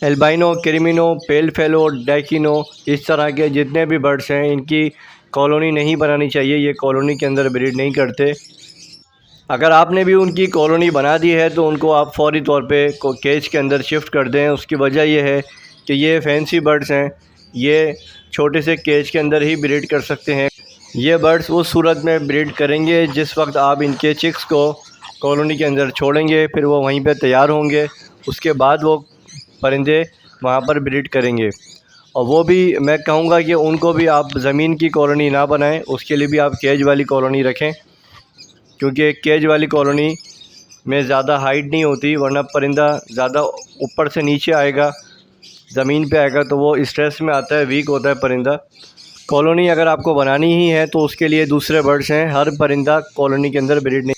Albino, क्रिमिनो, पेल fellow, डैकिनो, इस तरह के जितने भी बर्ड्स हैं इनकी कॉलोनी नहीं बनानी चाहिए। ये कॉलोनी के अंदर ब्रीड नहीं करते। अगर आपने भी उनकी कॉलोनी बना दी है तो उनको आप फ़ौरी तौर पे केज के अंदर शिफ्ट कर दें। उसकी वजह यह है कि ये फैंसी बर्ड्स हैं, ये छोटे से केज के अंदर ही ब्रीड कर सकते हैं। ये बर्ड्स उस सूरत में ब्रीड करेंगे जिस वक्त आप इनके चिक्स को कॉलोनी के अंदर छोड़ेंगे, फिर वो वहीं पे तैयार होंगे। उसके बाद वो परिंदे वहाँ पर ब्रीड करेंगे। और वो भी मैं कहूँगा कि उनको भी आप ज़मीन की कॉलोनी ना बनाएं, उसके लिए भी आप केज वाली कॉलोनी रखें, क्योंकि केज वाली कॉलोनी में ज़्यादा हाइट नहीं होती, वरना परिंदा ज़्यादा ऊपर से नीचे आएगा, ज़मीन पे आएगा तो वो स्ट्रेस में आता है, वीक होता है परिंदा। कॉलोनी अगर आपको बनानी ही है तो उसके लिए दूसरे बर्ड्स हैं, हर परिंदा कॉलोनी के अंदर ब्रीड नहीं